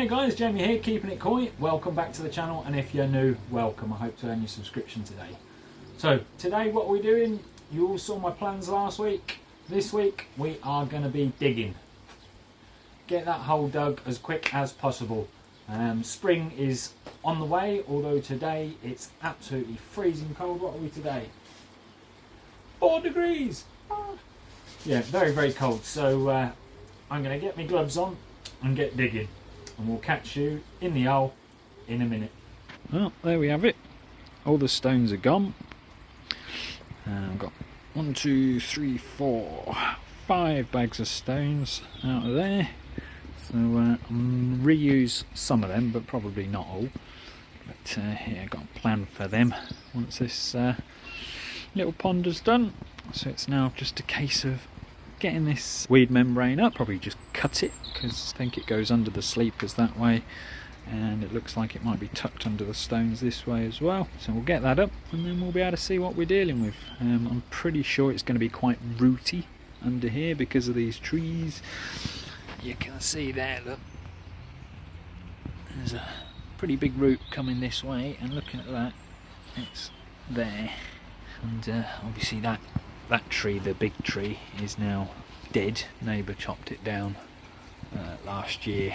Hey guys, Jamie here, keeping it koi. Welcome back to the channel, and if you're new, welcome. I hope to earn your subscription today. So today what we're doing, you all saw my plans last week. This week we are going to be digging. Get that hole dug as quick as possible. Spring is on the way, although today it's absolutely freezing cold. What are we today? 4 degrees. Yeah, very, very cold. So I'm going to get my gloves on and get digging. And we'll catch you in the hole in a minute. Well, there we have it. All the stones are gone. I've got 1, 2, 3, 4, 5 bags of stones out of there. So I'll reuse some of them, but probably not all. But yeah, I've got a plan for them once this little pond is done. So it's now just a case of getting this weed membrane up. Probably just cut it, because I think it goes under the sleepers that way, and it looks like it might be tucked under the stones this way as well. So we'll get that up and then we'll be able to see what we're dealing with. I'm pretty sure it's going to be quite rooty under here because of these trees. You can see there, look, there's a pretty big root coming this way, and looking at that, it's there. And obviously that tree, the big tree, is now dead. Neighbour chopped it down last year,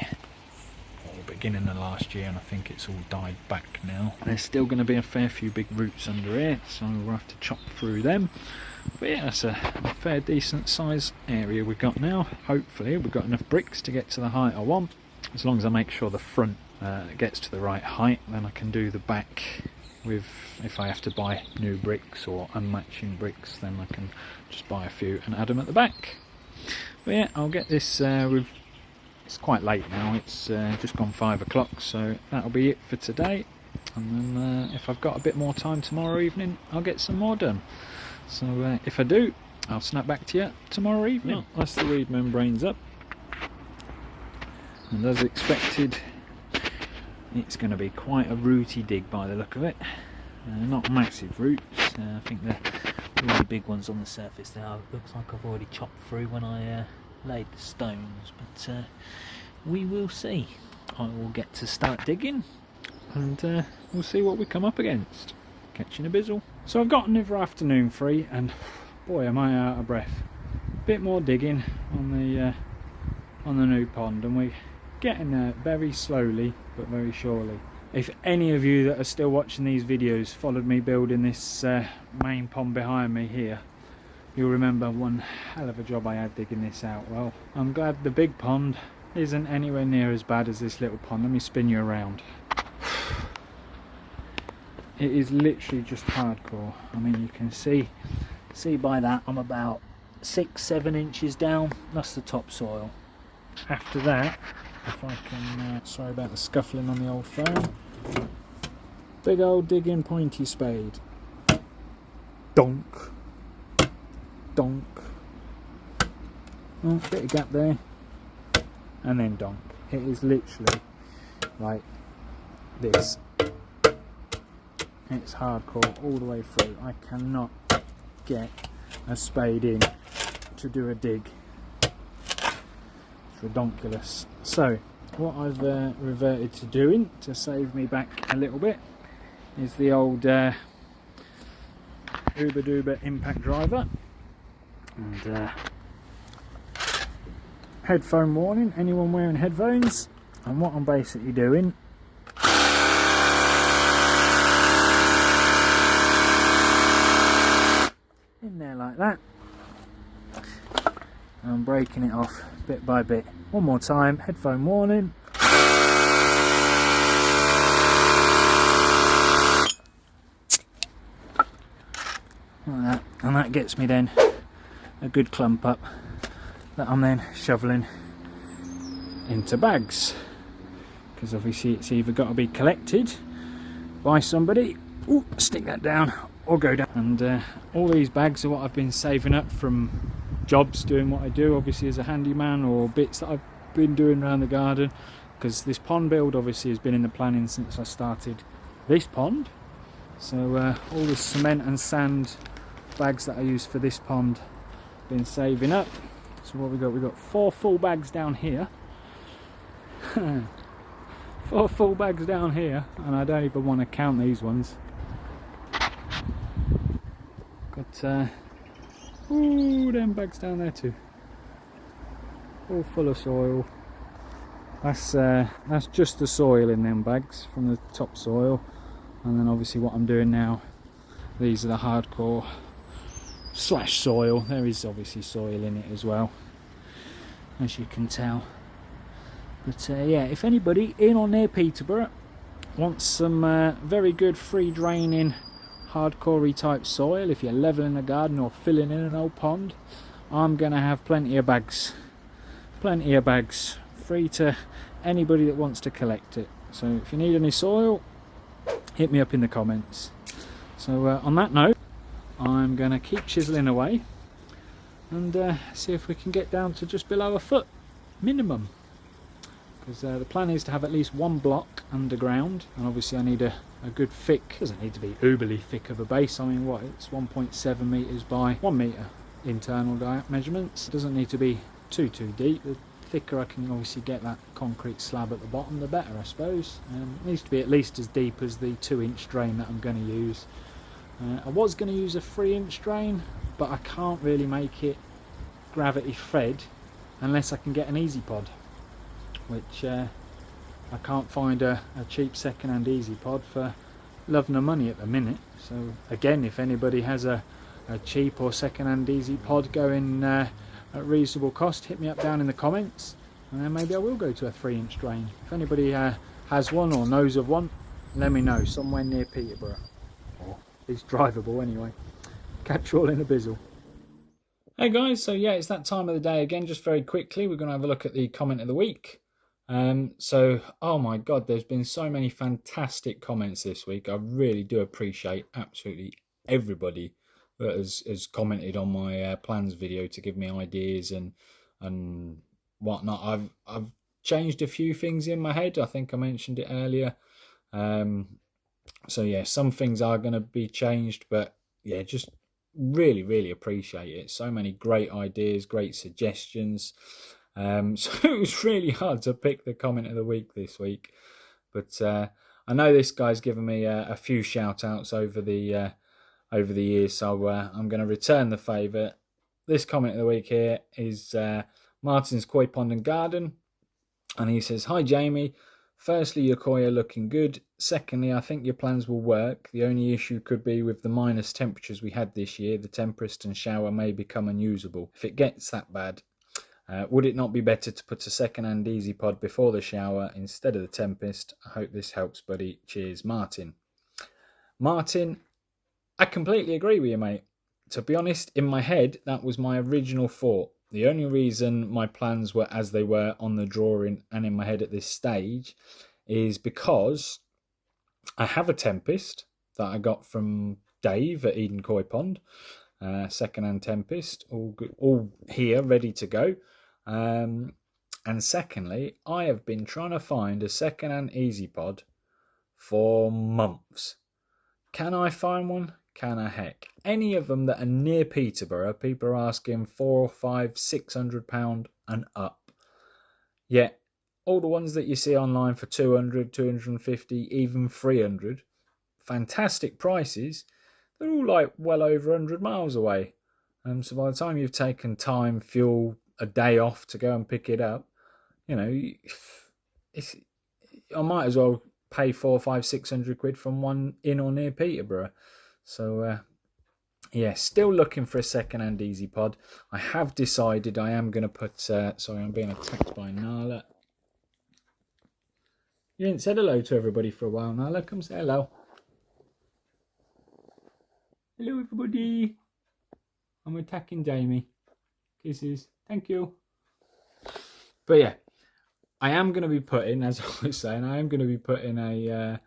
or beginning of last year, and I think it's all died back now. There's still going to be a fair few big roots under here, so we'll have to chop through them. But yeah, that's a fair decent size area we've got now. Hopefully we've got enough bricks to get to the height I want. As long as I make sure the front gets to the right height, then I can do the back with, if I have to buy new bricks or unmatching bricks, then I can just buy a few and add them at the back. But yeah, I'll get this it's quite late now, it's just gone 5 o'clock, so that'll be it for today. And then if I've got a bit more time tomorrow evening, I'll get some more done. So if I do, I'll snap back to you tomorrow evening. Well, that's the weed membranes up, and as expected, it's going to be quite a rooty dig by the look of it. Not massive roots. I think the really big ones on the surface there, looks like I've already chopped through when I laid the stones, but we will see. I will get to start digging, and we'll see what we come up against. Catching a bizzle. So I've got another afternoon free, and boy am I out of breath. Bit more digging on the new pond, and we're getting there very slowly but very surely. If any of you that are still watching these videos followed me building this main pond behind me here, you'll remember one hell of a job I had digging this out. Well, I'm glad the big pond isn't anywhere near as bad as this little pond. Let me spin you around. It is literally just hardcore. I mean, you can see by that I'm about 6-7 inches down. That's the topsoil. After that, if I can, sorry about the scuffling on the old phone, big old digging pointy spade, donk, donk, oh, bit of gap there, and then donk. It is literally like this. It's hardcore all the way through. I cannot get a spade in to do a dig. It's redonkulous. So what I've reverted to doing to save me back a little bit is the old Uber Duber impact driver, and headphone warning, anyone wearing headphones. And what I'm basically doing, in there like that, and I'm breaking it off bit by bit. One more time, headphone warning. Like that, and that gets me then a good clump up that I'm then shoveling into bags, because obviously it's either got to be collected by somebody, ooh, stick that down, or go down. And all these bags are what I've been saving up from jobs doing what I do, obviously as a handyman, or bits that I've been doing around the garden, because this pond build obviously has been in the planning since I started this pond. So all the cement and sand bags that I use for this pond been saving up. So what we got? We've got 4 full bags down here. 4 full bags down here, and I don't even want to count these ones. Got ooh, them bags down there too, all full of soil. That's just the soil in them bags from the topsoil, and then obviously what I'm doing now, these are the hardcore slash soil. There is obviously soil in it as well, as you can tell. But yeah, if anybody in or near Peterborough wants some very good free draining hardcore type soil, if you're levelling a garden or filling in an old pond, I'm gonna have plenty of bags free to anybody that wants to collect it. So if you need any soil, hit me up in the comments. So on that note, I'm gonna keep chiseling away and see if we can get down to just below a foot minimum, because the plan is to have at least 1 block underground, and obviously I need a good thick, doesn't need to be uberly thick of a base. I mean, what, it's 1.7 meters by 1 meter internal measurements. It doesn't need to be too deep. The thicker I can obviously get that concrete slab at the bottom, the better, I suppose. It needs to be at least as deep as the 2-inch drain that I'm going to use. I was going to use a 3-inch drain, but I can't really make it gravity fed unless I can get an easy pod, which I can't find a cheap second-hand easy pod for love nor money at the minute. So again, if anybody has a cheap or second-hand easy pod going at reasonable cost, hit me up down in the comments, and then maybe I will go to a 3-inch drain. If anybody has one or knows of one, let me know, somewhere near Peterborough, or at least drivable anyway. Catch you all in a bizzle. Hey guys, so yeah, it's that time of the day again. Just very quickly, we're going to have a look at the comment of the week. So, oh my god, there's been so many fantastic comments this week. I really do appreciate absolutely everybody that has commented on my plans video to give me ideas and whatnot. I've changed a few things in my head. I think I mentioned it earlier. So yeah, some things are going to be changed, but yeah, just really appreciate it. So many great ideas, great suggestions. So it was really hard to pick the comment of the week this week, but I know this guy's given me a few shout outs over the years, so I'm going to return the favour. This comment of the week here is Martyn's Koi Pond and Garden, and he says, "Hi Jamie, firstly your koi are looking good. Secondly, I think your plans will work. The only issue could be with the minus temperatures we had this year. The tempest and shower may become unusable. If it gets that bad, would it not be better to put a second-hand easy pod before the shower instead of the tempest? I hope this helps, buddy. Cheers, Martyn." Martyn, I completely agree with you, mate. To be honest, in my head, that was my original thought. The only reason my plans were as they were on the drawing and in my head at this stage is because I have a tempest that I got from Dave at Eden Koi Pond. Second-hand tempest, all good, all here, ready to go. And secondly, I have been trying to find a second-hand easy pod for months. Can I find one? Can I heck? Any of them that are near Peterborough, people are asking £400, £500, £600 and up. Yet all the ones that you see online for 200, 250, even 300, fantastic prices, they're all like well over 100 miles away. So by the time you've taken time, fuel, a day off to go and pick it up, you know, I might as well pay 400, 500, 600 quid from one in or near Peterborough. So yeah, still looking for a second-hand easy pod. I have decided I am going to put sorry, I'm being attacked by Nala. You ain't said hello to everybody for a while, Nala. Come say hello. Hello everybody. I'm attacking Jamie. Kisses. Thank you. But yeah, I am going to be putting, as I was saying, I am going to be putting a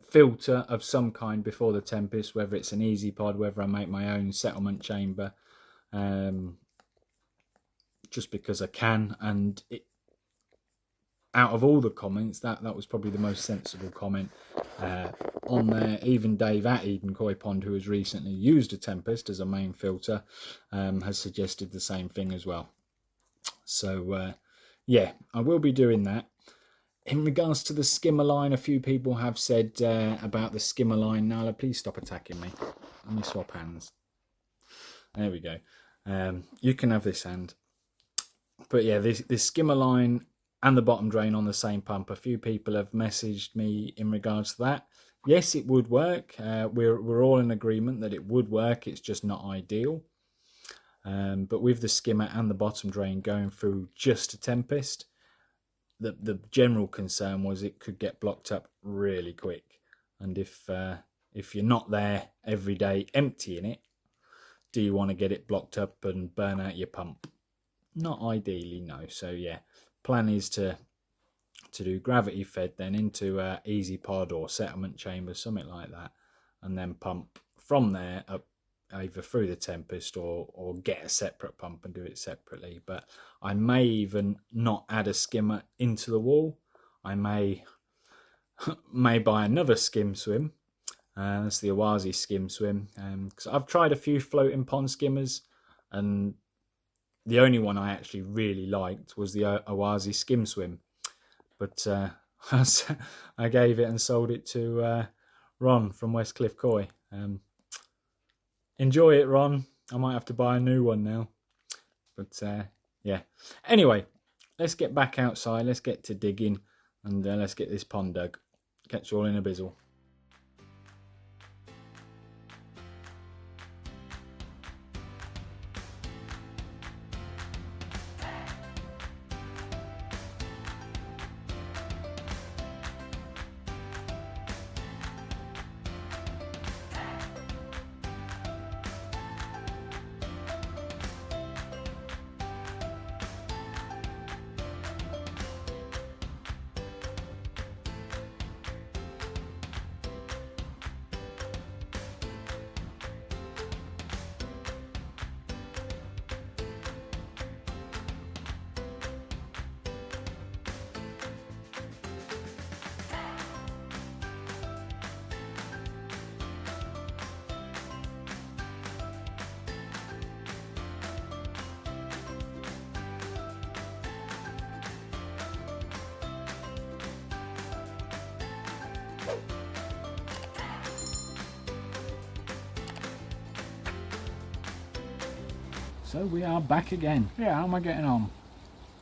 filter of some kind before the tempest, whether it's an easy pod, whether I make my own settlement chamber, just because I can. And out of all the comments, that was probably the most sensible comment on there. Even Dave at Eden Koi Pond, who has recently used a tempest as a main filter, has suggested the same thing as well. So yeah, I will be doing that. in regards to the skimmer line, a few people have said about the skimmer line. Nala, please stop attacking me. Let me swap hands. There we go. You can have this hand. But yeah, this skimmer line and the bottom drain on the same pump. A few people have messaged me in regards to that. Yes, it would work. We're all in agreement that it would work. It's just not ideal. But with the skimmer and the bottom drain going through just a tempest, the general concern was it could get blocked up really quick. And if you're not there every day emptying it, do you want to get it blocked up and burn out your pump? Not ideally, no. So yeah, plan is to do gravity fed then into a easy pod or settlement chamber, something like that, and then pump from there up either through the tempest or get a separate pump and do it separately. But I may even not add a skimmer into the wall. I may buy another skim swim. That's the Oase skim swim, because I've tried a few floating pond skimmers, and the only one I actually really liked was the Oase skim swim. But I gave it and sold it to Ron from Westcliff Koi. Enjoy it, Ron. I might have to buy a new one now. But yeah. Anyway, let's get back outside. Let's get to digging, and let's get this pond dug. Catch you all in a bizzle. So we are back again. Yeah, how am I getting on?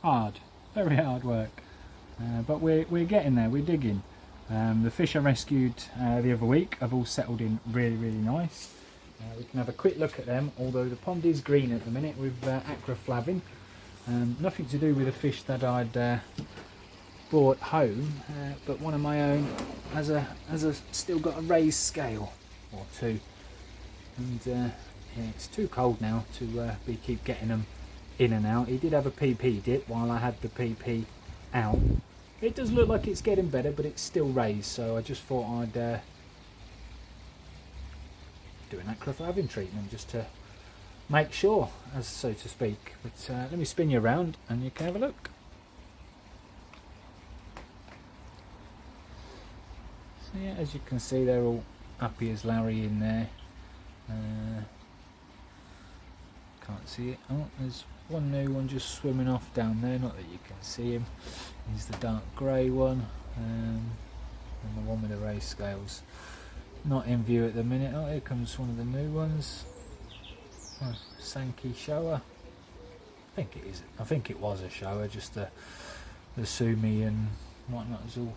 Hard, very hard work. But we're getting there, we're digging. The fish I rescued the other week have all settled in really, really nice. We can have a quick look at them, although the pond is green at the minute with acroflavin. Nothing to do with the fish that I'd brought home, but one of my own has still got a raised scale or two. And yeah, it's too cold now to keep getting them in and out. He did have a PP dip while I had the PP out. It does look like it's getting better, but it's still raised, so I just thought I'd do an acroflavin treatment just to make sure, as so to speak. But let me spin you around and you can have a look. So yeah, as you can see, they're all happy as Larry in there. Can't see it. Oh, there's one new one just swimming off down there, not that you can see him. He's the dark grey one, and the one with the raised scales not in view at the minute. Oh, here comes one of the new ones. Oh, Sankey shower. I think it was a shower, just the sumi and whatnot has all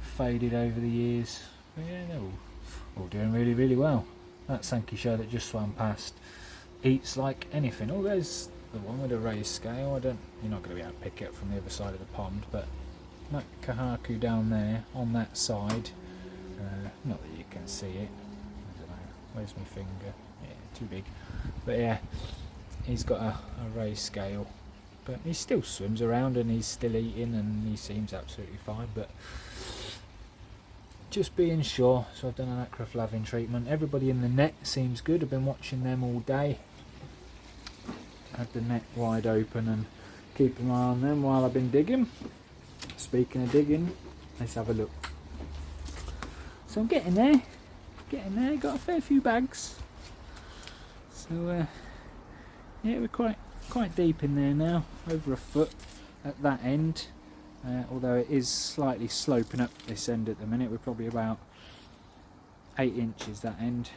faded over the years. But yeah, they're all doing really, really well. That Sankey shower that just swam past eats like anything. Oh, there's the one with a raised scale. You're not going to be able to pick it from the other side of the pond, but that kahaku down there on that side, not that you can see it. I don't know. Where's my finger? Yeah, too big. But yeah, he's got a raised scale, but he still swims around and he's still eating and he seems absolutely fine. But just being sure, so I've done an acroflavin treatment. Everybody in the net seems good. I've been watching them all day. Had the net wide open and keeping an eye on them while I've been digging. Speaking of digging, let's have a look. So I'm getting there, got a fair few bags. So yeah, we're quite deep in there now, over a foot at that end. although it is slightly sloping up this end at the minute. We're probably about 8 inches that end,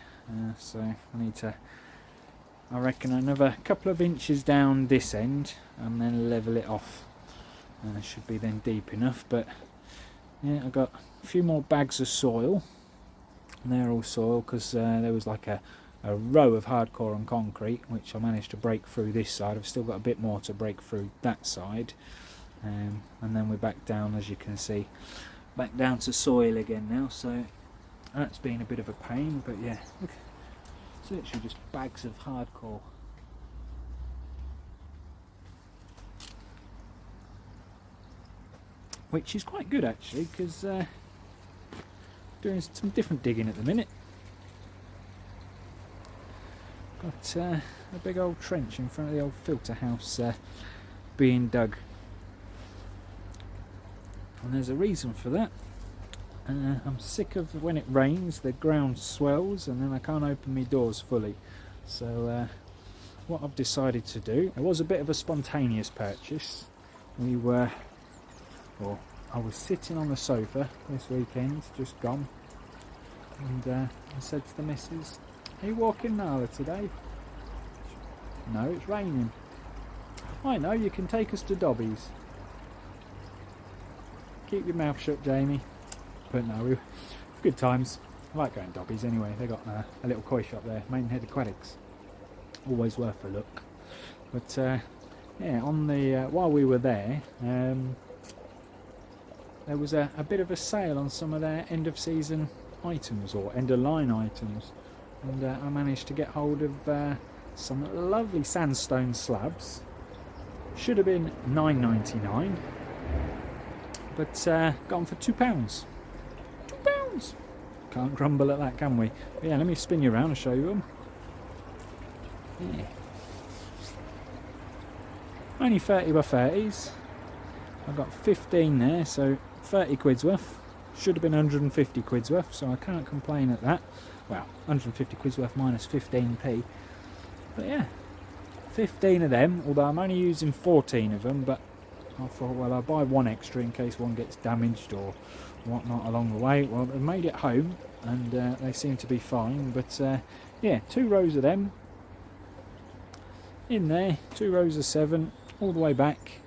so I need to, I reckon, another couple of inches down this end and then level it off. Should be then deep enough. But yeah, I got a few more bags of soil, and they're all soil because there was like a row of hardcore and concrete which I managed to break through this side. I've still got a bit more to break through that side, and then we're back down, as you can see, back down to soil again now, so that's been a bit of a pain. But yeah, look, it's literally just bags of hardcore. Which is quite good actually, because doing some different digging at the minute. Got a big old trench in front of the old filter house being dug, and there's a reason for that. I'm sick of when it rains, the ground swells and then I can't open my doors fully. So what I've decided to do, it was a bit of a spontaneous purchase. I was sitting on the sofa this weekend, just gone, and I said to the missus, "Are you walking Nala today?" "No, it's raining." "I know, you can take us to Dobby's." "Keep your mouth shut, Jamie." But no, good times. I like going to Dobby's anyway. They got a little koi shop there, Maidenhead Aquatics. Always worth a look. But yeah, on the while we were there, there was a bit of a sale on some of their end of season items or end of line items, and I managed to get hold of some lovely sandstone slabs. Should have been £9.99, but got them for £2. £2! Can't grumble at that, can we? But yeah, let me spin you around and show you them. Yeah. Only 30 by 30s. I've got 15 there, so 30 quid's worth. Should have been 150 quid's worth, so I can't complain at that. Well, 150 quid's worth minus 15p. But yeah, 15 of them, although I'm only using 14 of them, but I thought, well, I'll buy one extra in case one gets damaged or whatnot along the way. Well, they've made it home, and they seem to be fine. But yeah, 2 rows of them in there, 2 rows of 7 all the way back,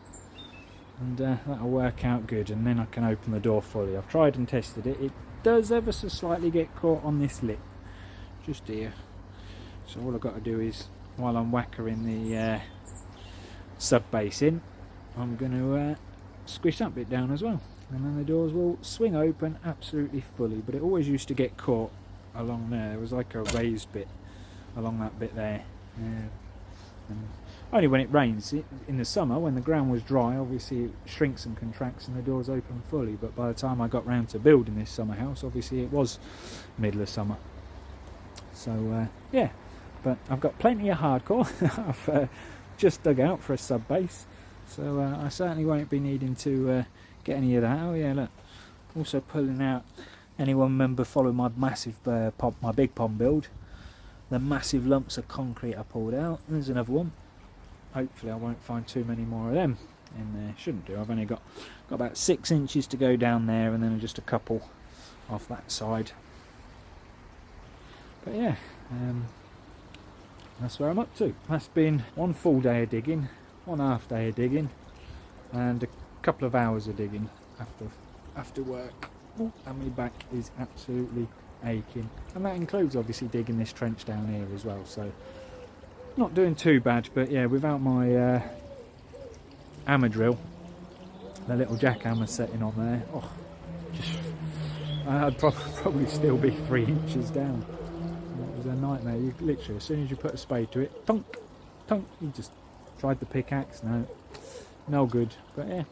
and that'll work out good, and then I can open the door fully. I've tried and tested it. It does ever so slightly get caught on this lip just here, so all I've got to do is, while I'm whackering the sub base in, I'm going to squish that bit down as well, and then the doors will swing open absolutely fully. But it always used to get caught along there. There was like a raised bit along that bit there, and only when it rains. In the summer, when the ground was dry, obviously it shrinks and contracts and the doors open fully. But by the time I got round to building this summer house, obviously it was middle of summer. So yeah, but I've got plenty of hardcore. I've just dug out for a sub base, so I certainly won't be needing to get any of that. Oh yeah, look, also pulling out, anyone remember following my massive my big pond build, the massive lumps of concrete I pulled out? There's another one. Hopefully I won't find too many more of them in there. Shouldn't do. I've only got about 6 inches to go down there, and then just a couple off that side. But yeah, that's where I'm up to. That's been one full day of digging, 1 half day of digging, and a couple of hours of digging after work. Ooh, and my back is absolutely aching, and that includes obviously digging this trench down here as well, so not doing too bad. But yeah, without my hammer drill, the little jackhammer setting on there, oh, I'd probably still be 3 inches down. It was a nightmare. You literally, as soon as you put a spade to it, tunk, tunk, you just tried the pickaxe, no good. But yeah,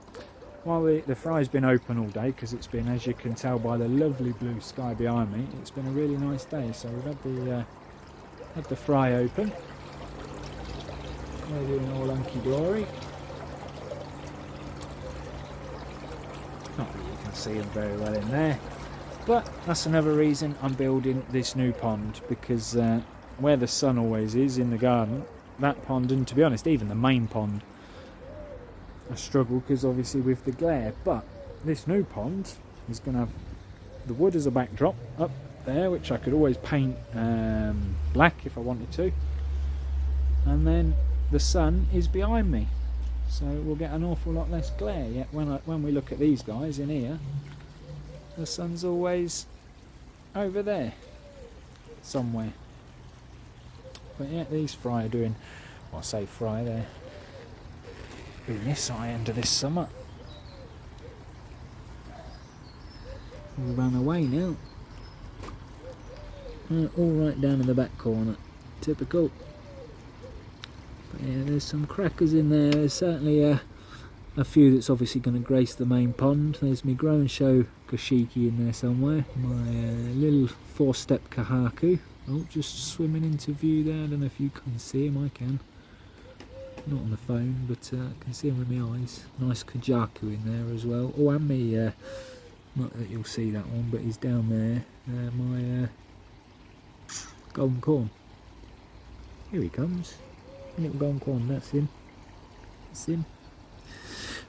while the fry's been open all day, because it's been, as you can tell by the lovely blue sky behind me, it's been a really nice day. So we've had the fry open. They're doing all hunky glory. Not that you can see them very well in there, but that's another reason I'm building this new pond, because where the sun always is in the garden, that pond, and to be honest even the main pond, a struggle because obviously with the glare, but this new pond is going to have the wood as a backdrop up there, which I could always paint black if I wanted to, and then the sun is behind me, so we'll get an awful lot less glare. Yet when we look at these guys in here, the sun's always over there somewhere. But yeah, these fry are doing, well, I say fry, they're doing this eye end of this summer. We'll run away now. All right down in the back corner, typical. But yeah, there's some crackers in there. There's certainly a few that's obviously going to grace the main pond. There's my grow and show Goshiki in there somewhere. My little 4-step kahaku. Oh, just swimming into view there. I don't know if you can see him. I can. Not on the phone, but I can see him with my eyes. Nice kajaku in there as well. Oh, and me, not that you'll see that one, but he's down there. My golden corn. Here he comes. Little golden corn, that's him. That's him.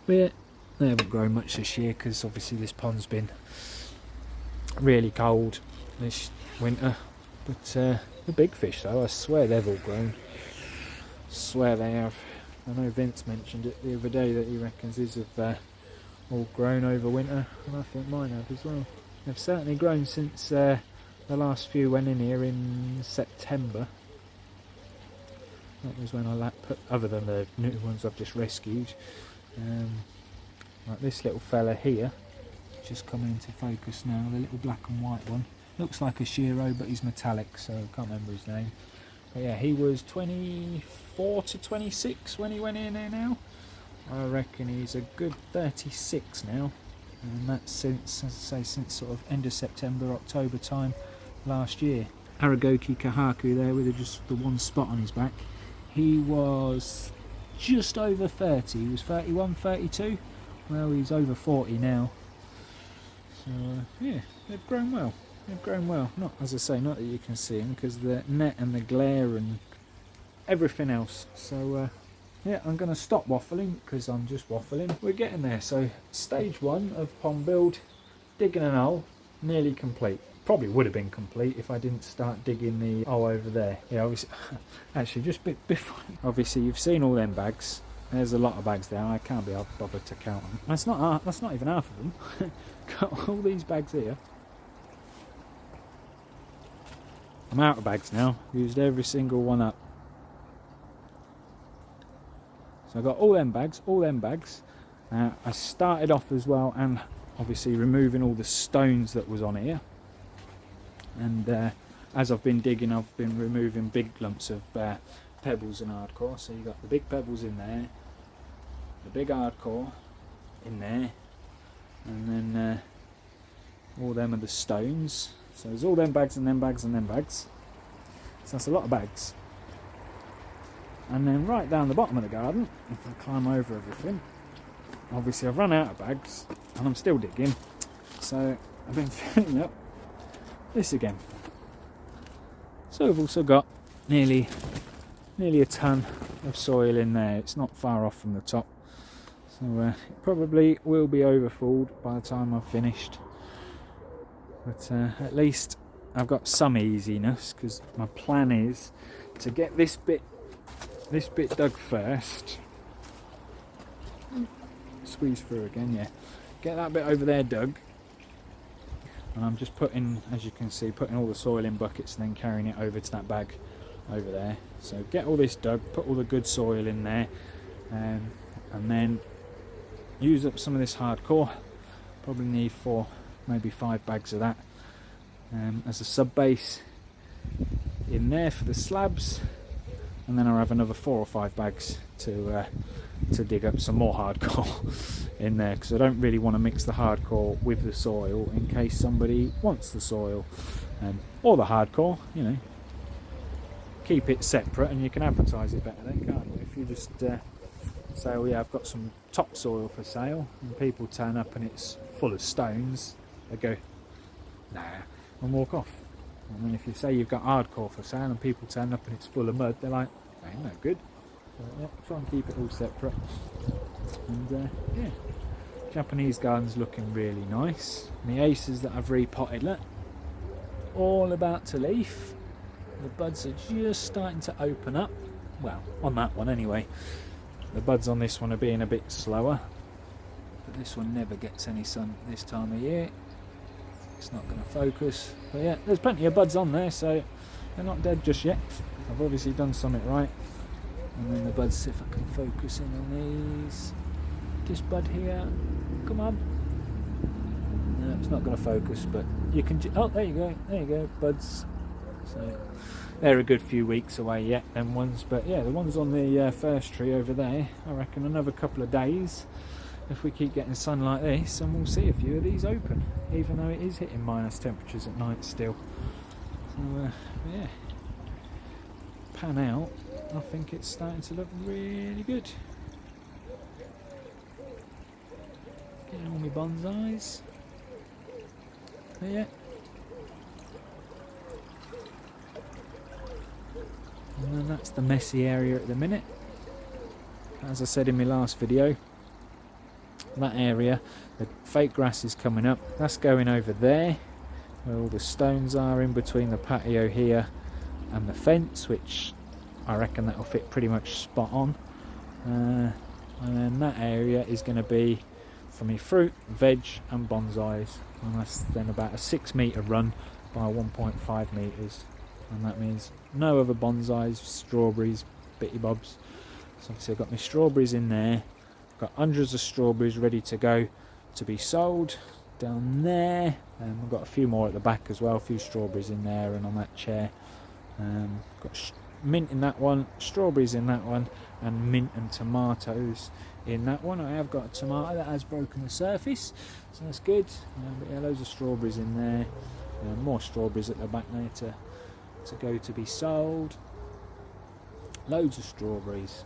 But yeah, they haven't grown much this year because obviously this pond's been really cold this winter. But the big fish though, I swear they've all grown. Swear they have. I know Vince mentioned it the other day that he reckons his have all grown over winter, and I think mine have as well. They've certainly grown since the last few went in here in September. That was when I put, other than the new ones I've just rescued. Like this little fella here, just coming into focus now, the little black and white one. Looks like a Shiro, but he's metallic, so I can't remember his name. But yeah, he was 24 to 26 when he went in here now. I reckon he's a good 36 now. And that's since, as I say, since sort of end of September, October time last year. Aragoki Kahaku there with just the one spot on his back. He was just over 30, he was 31, 32. Well, he's over 40 now. So yeah, they've grown well. They've grown well. Not, as I say, not that you can see them because the net and the glare and everything else. So yeah, I'm going to stop waffling because I'm just waffling. We're getting there. So stage 1 of pond build, digging an hole, nearly complete. Probably would have been complete if I didn't start digging the hole over there. Yeah, obviously, actually, just before. Obviously, you've seen all them bags. There's a lot of bags there. I can't be bothered to count them. That's not even half of them. Got all these bags here. I'm out of bags now. Used every single one up. So I got all them bags. I started off as well, and obviously removing all the stones that was on here. And as I've been digging, I've been removing big lumps of pebbles and hardcore. So you got the big pebbles in there, the big hardcore in there, and then all them are the stones. So there's all them bags and them bags and them bags. So that's a lot of bags. And then right down the bottom of the garden, if I climb over everything, obviously I've run out of bags and I'm still digging. So I've been filling up this again. So I've also got nearly a ton of soil in there. It's not far off from the top. So it probably will be overfilled by the time I've finished. But at least I've got some easiness because my plan is to get this bit dug first. Squeeze through again, yeah. Get that bit over there dug. And I'm just putting, as you can see, putting all the soil in buckets and then carrying it over to that bag over there. So get all this dug, put all the good soil in there, and then use up some of this hardcore. Probably need 4, maybe 5 bags of that as a sub base in there for the slabs, and then I'll have another 4 or 5 bags to dig up some more hardcore in there, because I don't really want to mix the hardcore with the soil in case somebody wants the soil or the hardcore. You know, keep it separate and you can advertise it better then, can't you? If you just say, oh yeah, I've got some topsoil for sale, and people turn up and it's full of stones, they go, nah, and walk off. And then if you say you've got hardcore for sale and people turn up and it's full of mud, they're like, ain't no good. So, yeah, try and keep it all separate. And yeah, Japanese garden's looking really nice. And the aces that I've repotted, look, all about to leaf. The buds are just starting to open up. Well, on that one anyway. The buds on this one are being a bit slower, but this one never gets any sun this time of year. It's not going to focus, but yeah, there's plenty of buds on there, so they're not dead just yet. I've obviously done something right. And then the buds, see if I can focus in on these. This bud here, come on. No, it's not going to focus, but you can. Oh, there you go, buds. So they're a good few weeks away yet, them ones. But yeah, the ones on the first tree over there, I reckon another couple of days, if we keep getting sun like this, and we'll see a few of these open, even though it is hitting minus temperatures at night still. So yeah, pan out, I think it's starting to look really good. Getting all my bonsais. But yeah. And then that's the messy area at the minute. As I said in my last video, that area, the fake grass is coming up. That's going over there, where all the stones are in between the patio here and the fence, which I reckon that'll fit pretty much spot on. And then that area is going to be for me fruit, veg and bonsais. And that's then about a 6 metre run by 1.5 metres. And that means no other bonsais, strawberries, bitty bobs. So obviously I've got my strawberries in there. I've got hundreds of strawberries ready to go to be sold down there. And I've got a few more at the back as well, a few strawberries in there and on that chair. Got mint in that one, strawberries in that one, and mint and tomatoes in that one. I have got a tomato that has broken the surface, so that's good. But yeah, loads of strawberries in there. More strawberries at the back there to go to be sold. Loads of strawberries.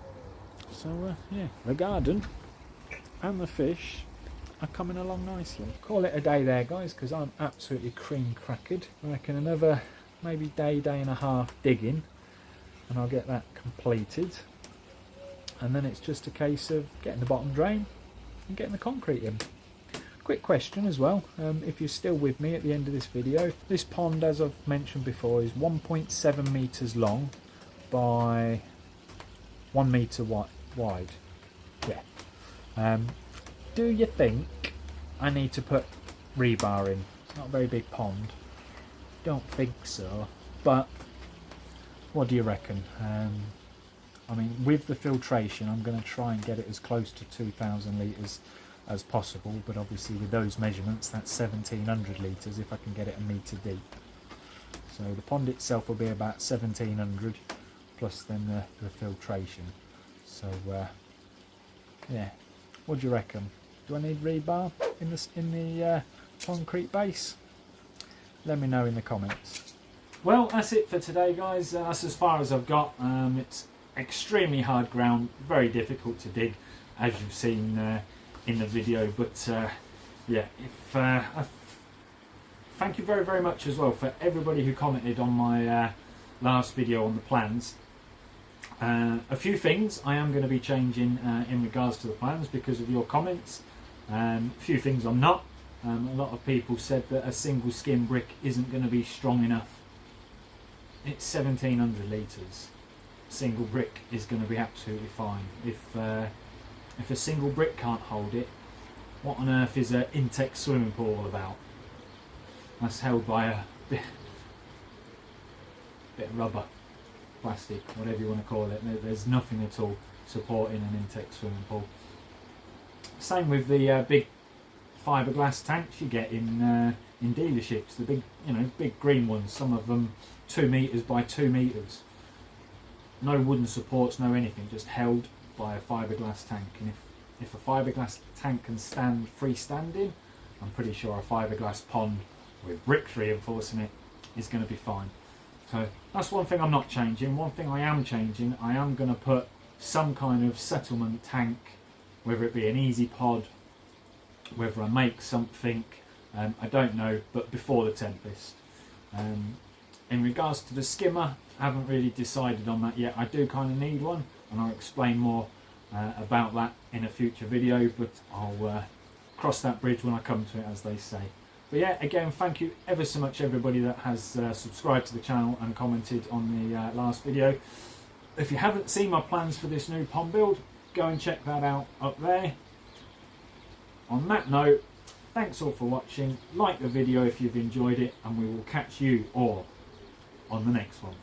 So yeah, the garden and the fish are coming along nicely. Call it a day there, guys, because I'm absolutely cream crackered. I reckon another maybe day and a half digging and I'll get that completed, and then it's just a case of getting the bottom drain and getting the concrete in. Quick question as well, if you're still with me at the end of this video, this pond, as I've mentioned before, is 1.7 metres long by 1 metre wide. Yeah. Do you think I need to put rebar in? It's not a very big pond. Don't think so, but what do you reckon? I mean, with the filtration, I'm going to try and get it as close to 2,000 litres as possible, but obviously with those measurements, that's 1,700 litres if I can get it a metre deep. So the pond itself will be about 1,700 plus then the filtration. So yeah, what do you reckon? Do I need rebar in the concrete base? Let me know in the comments. Well, that's it for today, guys. That's as far as I've got. It's extremely hard ground, very difficult to dig, as you've seen in the video. But yeah, thank you very much as well for everybody who commented on my last video on the plans. A few things I am going to be changing in regards to the plans because of your comments. A few things I'm not. A lot of people said that a single skin brick isn't going to be strong enough. It's 1,700 litres. Single brick is going to be absolutely fine. If a single brick can't hold it, what on earth is an Intex swimming pool all about? That's held by a bit of rubber, plastic, whatever you want to call it. There's nothing at all supporting an Intex swimming pool. Same with the big fiberglass tanks you get in dealerships, the big, big green ones. Some of them 2 metres by 2 metres. No wooden supports, no anything, just held by a fiberglass tank. And if a fiberglass tank can stand freestanding, I'm pretty sure a fiberglass pond with bricks reinforcing it is going to be fine. So that's one thing I'm not changing. One thing I am changing, I am going to put some kind of settlement tank, whether it be an easy pod, whether I make something, I don't know, but before the tempest. In regards to the skimmer, I haven't really decided on that yet. I do kind of need one, and I'll explain more about that in a future video, but I'll cross that bridge when I come to it, as they say. But yeah, again, thank you ever so much everybody that has subscribed to the channel and commented on the last video. If you haven't seen my plans for this new pond build, go and check that out up there. On that note, thanks all for watching. Like the video if you've enjoyed it, and we will catch you all on the next one.